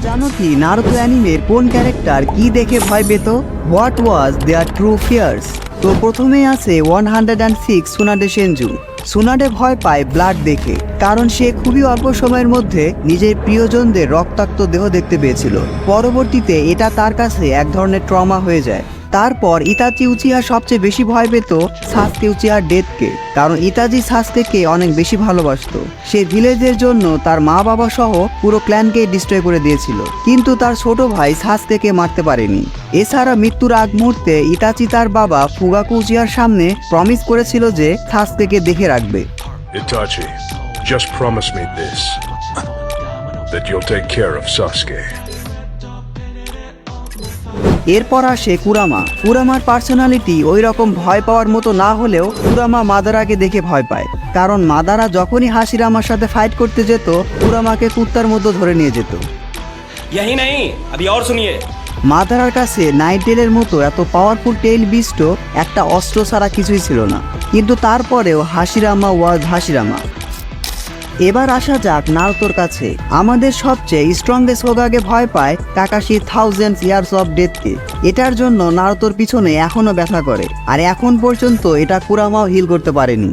জানো কি নারুতো অ্যানিমের কোন ক্যারেক্টার কি দেখে ভয় পেত? What was there true fears? তো প্রথমেই আছে 106 সুনাডে সেনজু। সুনাডে ভয় পায় ব্লাড দেখে, কারণ সে খুবই অল্প সময়ের মধ্যে নিজের প্রিয়জনদের রক্তাক্ত দেহ দেখতে পেয়েছিল। পরবর্তীতে এটা তার কাছে এক ধরনের ট্রমা হয়ে যায়। তারপর ইতাচি উচিহা সবচেয়ে বেশি ভয় পেত সাসকে উচিহার ডেথকে, কারণ ইতাচি সাসকেকে অনেক বেশি ভালোবাসতো। সে ভিলেজের জন্য তার মা বাবা সহ পুরো ক্ল্যানকে ডিস্ট্রয় করে দিয়েছিল, কিন্তু তার ছোট ভাই সাসকেকে মারতে পারেনি। এছাড়া মৃত্যুর আগ মুহূর্তে ইতাচি তার বাবা ফুগাকু উচিহার সামনে প্রমিস করেছিল যে সাসকেকে দেখে রাখবে। Itachi, just promise me this, that you'll take care of Sasuke. এরপর আসে কুরামা। কুরামার পার্সোনালিটি ওই রকম ভয় পাওয়ার মতো না হলেও কুরামা মাদারাকে দেখে ভয় পায়, কারণ মাদারা যখনই হাসিরামার সাথে ফাইট করতে যেত কুরামাকে কুত্তার মতো ধরে নিয়ে যেত। यही नहीं, अभी और सुनिए। মাদারার কাছে নাইটেলের মতো এত পাওয়ারফুল টেইল বিস্টও একটা অস্ত্র ছাড়া কিছুই ছিল না, কিন্তু তারপরেও হাসিরামা ওয়াজ হাসিরামা। এবার আসা যাক নারুতোর কাছে। আমাদের সবচেয়ে স্ট্রংগেস্ট হোগাগে ভয় পায় কাকাশি 1000 ইয়ার্স অফ ডেথকে। এটার জন্য নারুতোর পিছনে এখনো ব্যথা করে, আর এখন পর্যন্ত এটা কুরামাও হিল করতে পারেনি।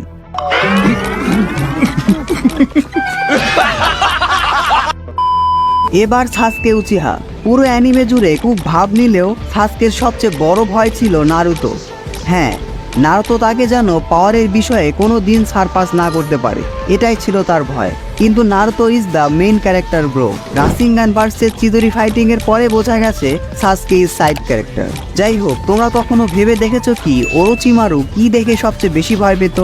এবার সাসকে উচিহা। পুরো অ্যানিমে জুড়ে খুব ভাব নিলেও সাসকের সবচেয়ে বড় ভয় ছিল নারুতো। হ্যাঁ, নারুতো তাকে যেন পাওয়ারের বিষয়ে কোনো দিন সারপাস না করতে পারে, এটাই ছিল তার ভয়। কিন্তু Naruto is the main character bro. Rasengan versus Chidori fighting এর পরে বোঝা গেছে সাসকে ইজ সাইড ক্যারেক্টার। যাই হোক, তোমরা কখনো ভেবে দেখেছো কি ওরোচিমারু কি দেখে সবচেয়ে বেশি ভয় পেত?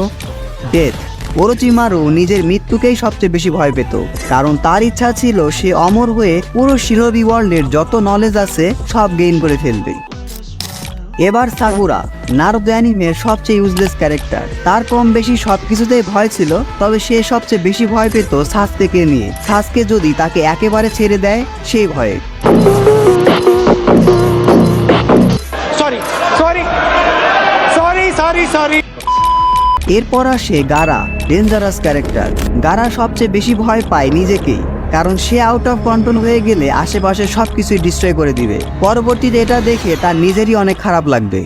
ডেথ। ওরোচিমারু নিজের মৃত্যুকেই সবচেয়ে বেশি ভয় পেত, কারণ তার ইচ্ছা ছিল সে অমর হয়ে পুরো শিরোবি ওয়ার্ল্ডের যত নলেজ আছে সব গেইন করে ফেলবে। এবার সাকুরা, নারুতো অ্যানিমের সবচেয়ে ইউজলেস ক্যারেক্টার। তার কম বেশি সবকিছুতেই ভয় ছিল, তবে সে সবচেয়ে বেশি ভয় পেত সাসকেকে নিয়ে। সাসকে যদি তাকে একেবারে ছেড়ে দেয় সেই ভয়ে। এরপর আসে গারা, ডেঞ্জারাস ক্যারেক্টার। গারা সবচেয়ে বেশি ভয় পায় নিজেকেই, কারণ সে আউট অফ কন্ট্রোল হয়ে গেলে আশেপাশে সবকিছুই ডিস্ট্রয় করে দিবে। পরবর্তীতে এটা দেখে তার নিজেরই অনেক খারাপ লাগবে।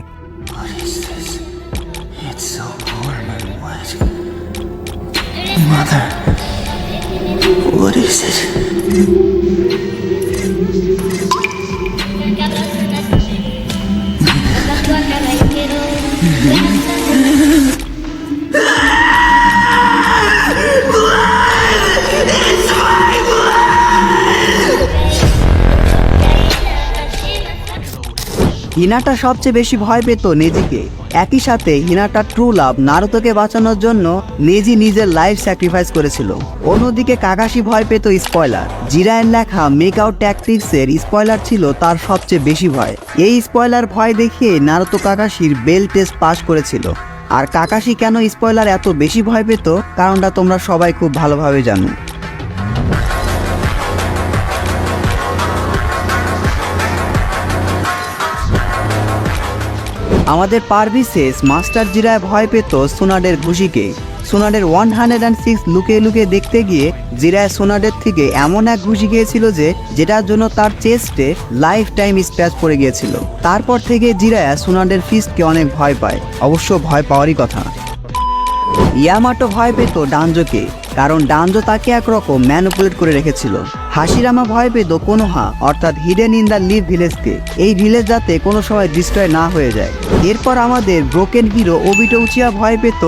হিনাটা সবচেয়ে বেশি ভয় পেত নেজিকে। একই সাথে হিনাটার ট্রু লাভ নারুতোকে বাঁচানোর জন্য নেজি নিজের লাইফ স্যাক্রিফাইস করেছিল। অন্যদিকে কাকাশি ভয় পেত স্পয়লার। জিরায়ের লেখা মেকআউট ট্যাকটিক্সের স্পয়লার ছিল তার সবচেয়ে বেশি ভয়। এই স্পয়লার ভয় দেখিয়ে নারুতো কাকাশির বেল টেস্ট পাস করেছিল। আর কাকাশি কেন স্পয়লার এত বেশি ভয় পেত কারণটা তোমরা সবাই খুব ভালোভাবে জানো। আমাদের পারভিসেস মাস্টার জিরায় ভয় পেত সোনাডের ঘুষিকে। সোনাডের 106 লুকিয়ে লুকিয়ে দেখতে গিয়ে জিরায় সোনাডের থেকে এমন এক ঘুষি খেয়েছিল যেটার জন্য তার চেস্টে লাইফ টাইম স্ক্র্যাচ পড়ে গিয়েছিল। তারপর থেকে জিরায়া সোনাডের ফিস্টকে অনেক ভয় পায়, অবশ্য ভয় পাওয়ারই কথা। ইয়ামাটো ভয় পেত ডানজোকে, কারণ ডানজো তাকে একরকম ম্যানিপুলেট করে রেখেছিল। হাসিরামা ভয় পেত কোনোহা, অর্থাৎ হিডেন ইন দ্য লিভ ভিলেজকে। এই ভিলেজ যাতে কোনো সময় ডিস্ট্রয় না হয়ে যায়। এরপর আমাদের ব্রোকেন হিরো ওবিটো উচিহা ভয় পেত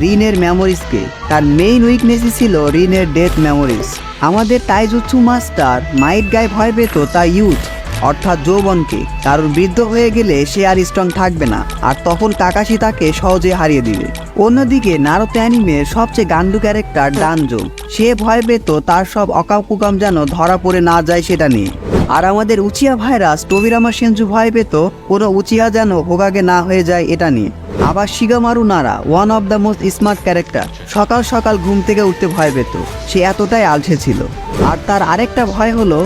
রিনের মেমোরিজকে। তার মেইন উইকনেসই ছিল রিনের ডেথ মেমোরিজ। আমাদের তাইজুৎসু মাস্টার মাইট গাই ভয় পেত তা ইউথ, অর্থাৎ যৌবনকে, কারণ বৃদ্ধ হয়ে গেলে সে আর স্ট্রং থাকবে না, আর তখন কাকাশি তাকে সহজে হারিয়ে দিবে। অন্যদিকে নারুতো অ্যানিমের সবচেয়ে গান্ডু ক্যারেক্টার ডানজো। সে ভয় পেত তার সব অকাম যেন ধরা পড়ে না যায় সেটা নিয়ে। আর আমাদের উচিহা ভাইরাস টোবিরামা সেনজু ভয় পেত কোনো উচিহা যেন হোগাগে না হয়ে যায় এটা নিয়ে। আবার শিগামারু নারা, one of the most smart character, সকাল সকাল ঘুম থেকে উঠতে ভয় পেত। সে এতটাই আলসে ছিল। আর তার আরেকটা ভয় হলো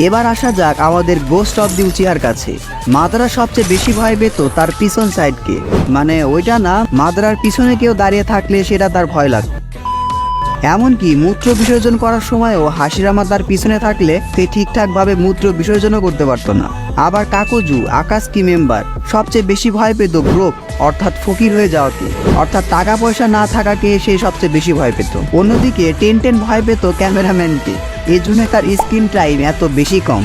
এবার আসা যাক আমাদের গোস্ট অফ দি উচিহার কাছে। মাদারা সবচেয়ে বেশি ভয় পেত তার পিছন সাইডকে, মানে ওইটা না, মাদারার পিছনে কেউ দাঁড়িয়ে থাকলে সেটা তার ভয় লাগত। এমনকি মূত্র বিসর্জন করার সময়ও হাসিরামা তার পিছনে থাকলে সে ঠিকঠাকভাবে মূত্র বিসর্জনও করতে পারতো না। আবার কাকুজু আকাশকি মেম্বার সবচেয়ে বেশি ভয় পেত ব্রোক অর্থাৎ ফকির হয়ে যাওয়াকে, অর্থাৎ টাকা পয়সা না থাকাকে সে সবচেয়ে বেশি ভয় পেত। অন্যদিকে টেন ভয় পেত ক্যামেরাম্যানকে, এই জন্য তার স্ক্রিন টাইম এত বেশি কম।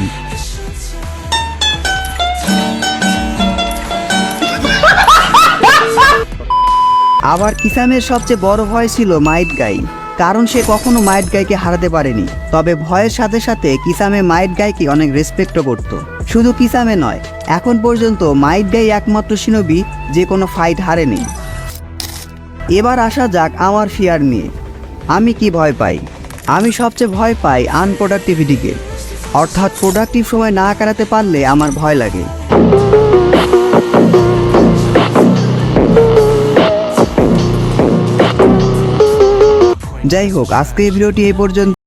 আবার কিসামের সবচেয়ে বড় ভয় ছিল মাইট গাই, কারণ সে কখনো মাইট গাইকে হারাতে পারেনি। তবে ভয়ের সাথে সাথে কিসামে মাইট গাইকে অনেক রেসপেক্টও করত। শুধু কিসামে নয়, এখন পর্যন্ত মাইট গাই একমাত্র শিনোবি যে কোনো ফাইট হারেনি। এবার আসা যাক আমার ফিয়ার নিয়ে। আমি কি ভয় পাই? আমি সবচেয়ে ভয় পাই আনপ্রোডাক্টিভিটিকে, অর্থাৎ প্রোডাক্টিভ সময় না কাটাতে পারলে আমার ভয় লাগে। যাই হোক, আজকে এই ভিডিওটি এই পর্যন্ত।